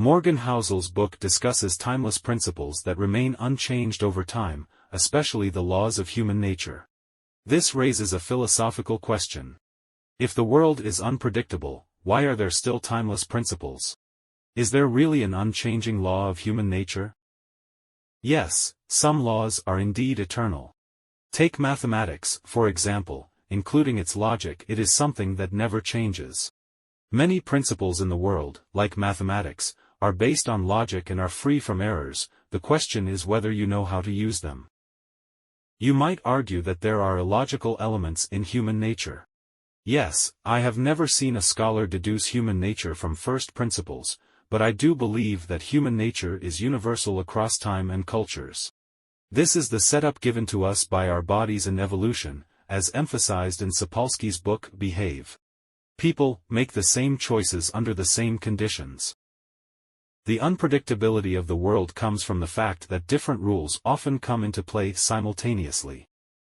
Morgan Housel's book discusses timeless principles that remain unchanged over time, especially the laws of human nature. This raises a philosophical question. If the world is unpredictable, why are there still timeless principles? Is there really an unchanging law of human nature? Yes, some laws are indeed eternal. Take mathematics, for example, including its logic. It is something that never changes. Many principles in the world, like mathematics, are based on logic and are free from errors. The question is whether you know how to use them. You might argue that there are illogical elements in human nature. Yes, I have never seen a scholar deduce human nature from first principles, but I do believe that human nature is universal across time and cultures. This is the setup given to us by our bodies and evolution, as emphasized in Sapolsky's book Behave. People make the same choices under the same conditions. The unpredictability of the world comes from the fact that different rules often come into play simultaneously.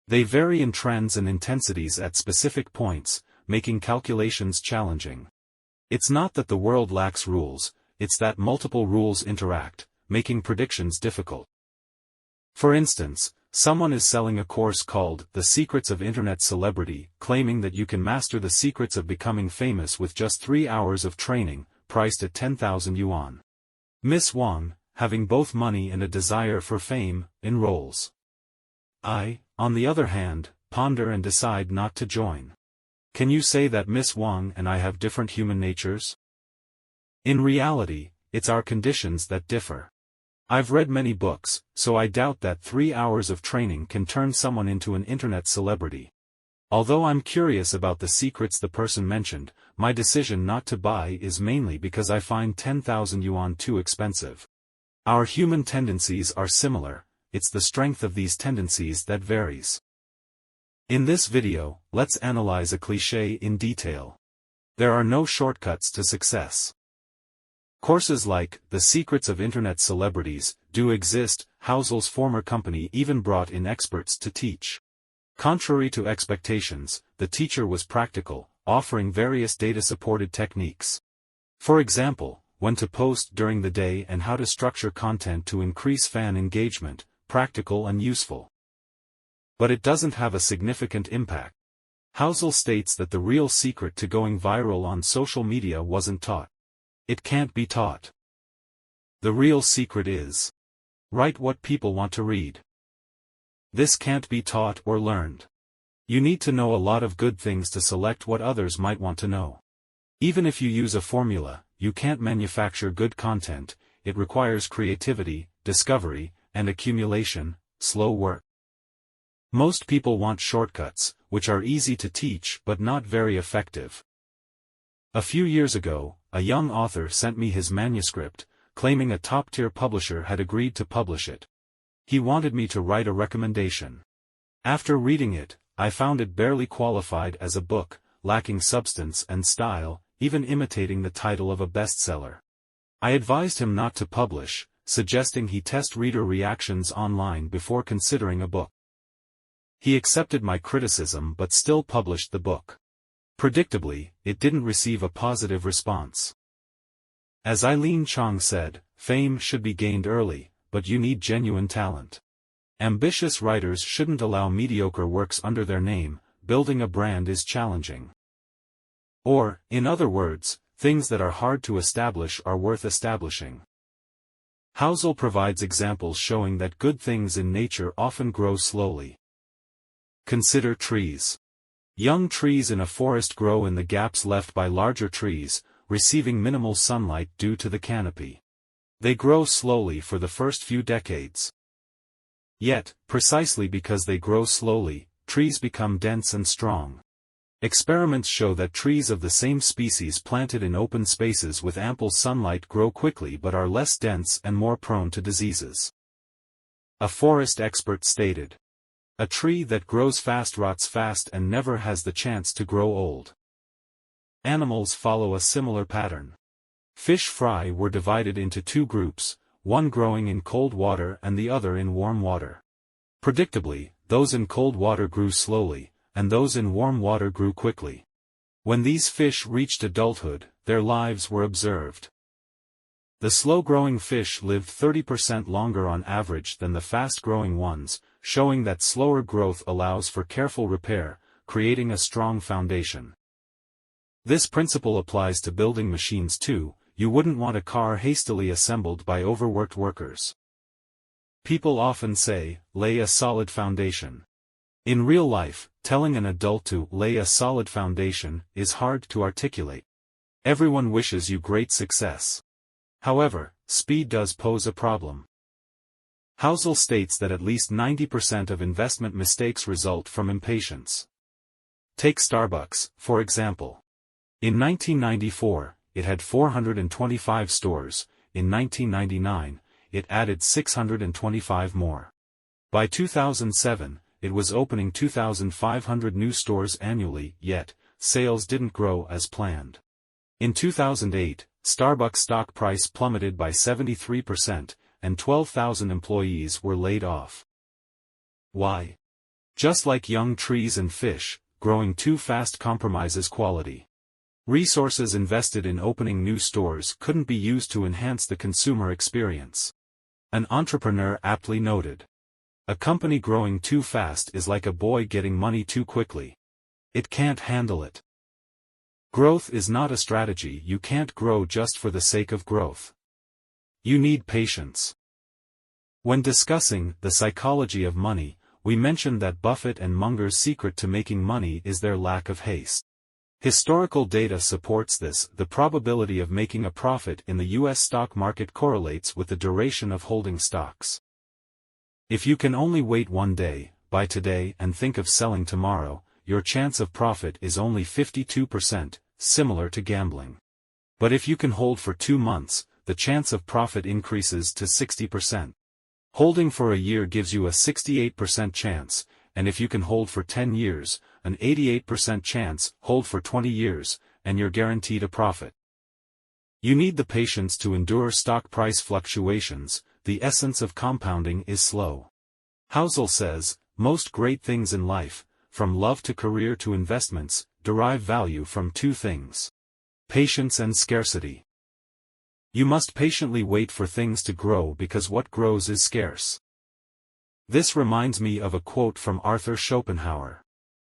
They vary in trends and intensities at specific points, making calculations challenging. It's not that the world lacks rules, it's that multiple rules interact, making predictions difficult. For instance, someone is selling a course called The Secrets of Internet Celebrity, claiming that you can master the secrets of becoming famous with just 3 hours of training, priced at 10,000 yuan. Miss Wang, having both money and a desire for fame, enrolls. I, on the other hand, ponder and decide not to join. Can you say that Miss Wang and I have different human natures? In reality, it's our conditions that differ. I've read many books, so I doubt that 3 hours of training can turn someone into an internet celebrity. Although I'm curious about the secrets the person mentioned, my decision not to buy is mainly because I find 10,000 yuan too expensive. Our human tendencies are similar, it's the strength of these tendencies that varies. In this video, let's analyze a cliché in detail. There are no shortcuts to success. Courses like The Secrets of Internet Celebrities do exist. Housel's former company even brought in experts to teach. Contrary to expectations, the teacher was practical, offering various data-supported techniques. For example, when to post during the day and how to structure content to increase fan engagement, practical and useful. But it doesn't have a significant impact. Housel states that the real secret to going viral on social media wasn't taught. It can't be taught. The real secret is: write what people want to read. This can't be taught or learned. You need to know a lot of good things to select what others might want to know. Even if you use a formula, you can't manufacture good content. It requires creativity, discovery, and accumulation, slow work. Most people want shortcuts, which are easy to teach but not very effective. A few years ago, a young author sent me his manuscript, claiming a top-tier publisher had agreed to publish it. He wanted me to write a recommendation. After reading it, I found it barely qualified as a book, lacking substance and style, even imitating the title of a bestseller. I advised him not to publish, suggesting he test reader reactions online before considering a book. He accepted my criticism but still published the book. Predictably, it didn't receive a positive response. As Eileen Chong said, fame should be gained early, but you need genuine talent. Ambitious writers shouldn't allow mediocre works under their name. Building a brand is challenging. Or, in other words, things that are hard to establish are worth establishing. Housel provides examples showing that good things in nature often grow slowly. Consider trees. Young trees in a forest grow in the gaps left by larger trees, receiving minimal sunlight due to the canopy. They grow slowly for the first few decades. Yet, precisely because they grow slowly, trees become dense and strong. Experiments show that trees of the same species planted in open spaces with ample sunlight grow quickly but are less dense and more prone to diseases. A forest expert stated, "A tree that grows fast rots fast and never has the chance to grow old." Animals follow a similar pattern. Fish fry were divided into two groups, one growing in cold water and the other in warm water. Predictably, those in cold water grew slowly, and those in warm water grew quickly. When these fish reached adulthood, their lives were observed. The slow-growing fish lived 30% longer on average than the fast-growing ones, showing that slower growth allows for careful repair, creating a strong foundation. This principle applies to building machines too. You wouldn't want a car hastily assembled by overworked workers. People often say, lay a solid foundation. In real life, telling an adult to lay a solid foundation is hard to articulate. Everyone wishes you great success. However, speed does pose a problem. Housel states that at least 90% of investment mistakes result from impatience. Take Starbucks, for example. In 1994, it had 425 stores. In 1999, it added 625 more. By 2007, it was opening 2,500 new stores annually, yet, sales didn't grow as planned. In 2008, Starbucks stock price plummeted by 73%, and 12,000 employees were laid off. Why? Just like young trees and fish, growing too fast compromises quality. Resources invested in opening new stores couldn't be used to enhance the consumer experience. An entrepreneur aptly noted, "A company growing too fast is like a boy getting money too quickly. It can't handle it." Growth is not a strategy. You can't grow just for the sake of growth. You need patience. When discussing the psychology of money, we mentioned that Buffett and Munger's secret to making money is their lack of haste. Historical data supports this. The probability of making a profit in the U.S. stock market correlates with the duration of holding stocks. If you can only wait one day, buy today and think of selling tomorrow, your chance of profit is only 52%, similar to gambling. But if you can hold for 2 months, the chance of profit increases to 60%. Holding for a year gives you a 68% chance, and if you can hold for 10 years, an 88% chance. Hold for 20 years, and you're guaranteed a profit. You need the patience to endure stock price fluctuations. The essence of compounding is slow. Housel says, most great things in life, from love to career to investments, derive value from 2 things: patience and scarcity. You must patiently wait for things to grow because what grows is scarce. This reminds me of a quote from Arthur Schopenhauer.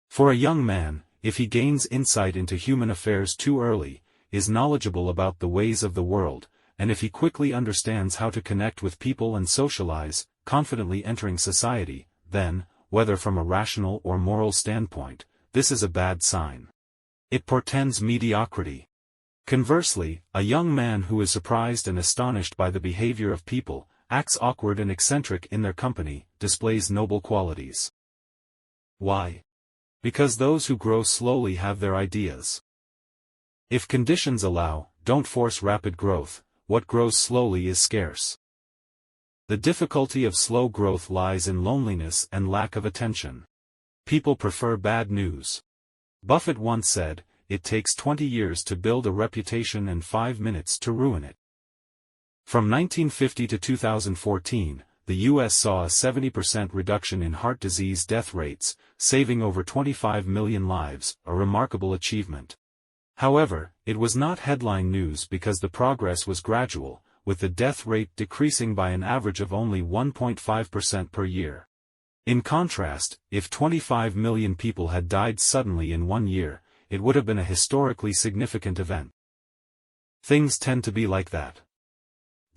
For a young man, if he gains insight into human affairs too early, is knowledgeable about the ways of the world, and if he quickly understands how to connect with people and socialize, confidently entering society, then, whether from a rational or moral standpoint, this is a bad sign. It portends mediocrity. Conversely, a young man who is surprised and astonished by the behavior of people, acts awkward and eccentric in their company, displays noble qualities. Why? Because those who grow slowly have their ideas. If conditions allow, don't force rapid growth. What grows slowly is scarce. The difficulty of slow growth lies in loneliness and lack of attention. People prefer bad news. Buffett once said, "It takes 20 years to build a reputation and 5 minutes to ruin it." From 1950 to 2014, the U.S. saw a 70% reduction in heart disease death rates, saving over 25 million lives, a remarkable achievement. However, it was not headline news because the progress was gradual, with the death rate decreasing by an average of only 1.5% per year. In contrast, if 25 million people had died suddenly in 1 year, it would have been a historically significant event. Things tend to be like that.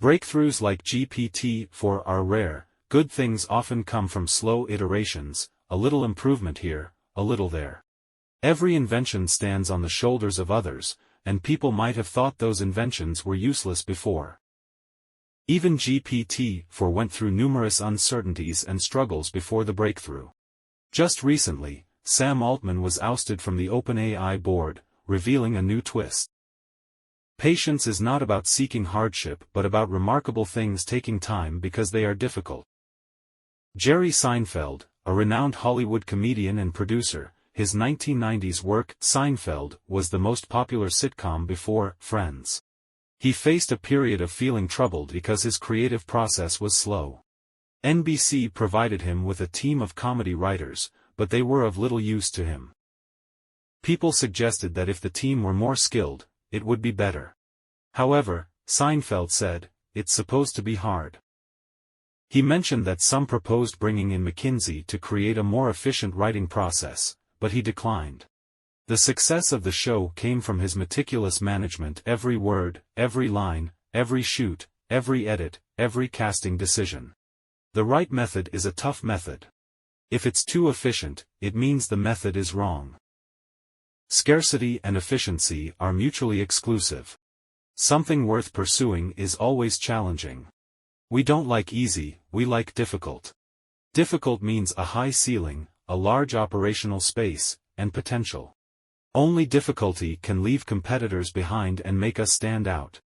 Breakthroughs like GPT-4 are rare. Good things often come from slow iterations, a little improvement here, a little there. Every invention stands on the shoulders of others, and people might have thought those inventions were useless before. Even GPT-4 went through numerous uncertainties and struggles before the breakthrough. Just recently, Sam Altman was ousted from the OpenAI board, revealing a new twist. Patience is not about seeking hardship but about remarkable things taking time because they are difficult. Jerry Seinfeld, a renowned Hollywood comedian and producer, his 1990s work, Seinfeld, was the most popular sitcom before Friends. He faced a period of feeling troubled because his creative process was slow. NBC provided him with a team of comedy writers, but they were of little use to him. People suggested that if the team were more skilled, it would be better. However, Seinfeld said, "It's supposed to be hard." He mentioned that some proposed bringing in McKinsey to create a more efficient writing process, but he declined. The success of the show came from his meticulous management: every word, every line, every shoot, every edit, every casting decision. The right method is a tough method. If it's too efficient, it means the method is wrong. Scarcity and efficiency are mutually exclusive. Something worth pursuing is always challenging. We don't like easy, we like difficult. Difficult means a high ceiling, a large operational space, and potential. Only difficulty can leave competitors behind and make us stand out.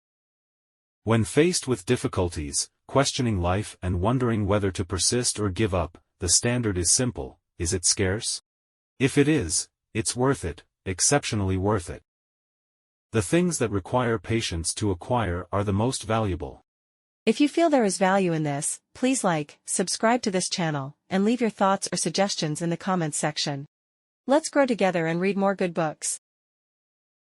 When faced with difficulties, questioning life and wondering whether to persist or give up, the standard is simple: is it scarce? If it is, it's worth it, exceptionally worth it. The things that require patience to acquire are the most valuable. If you feel there is value in this, please like, subscribe to this channel, and leave your thoughts or suggestions in the comments section. Let's grow together and read more good books.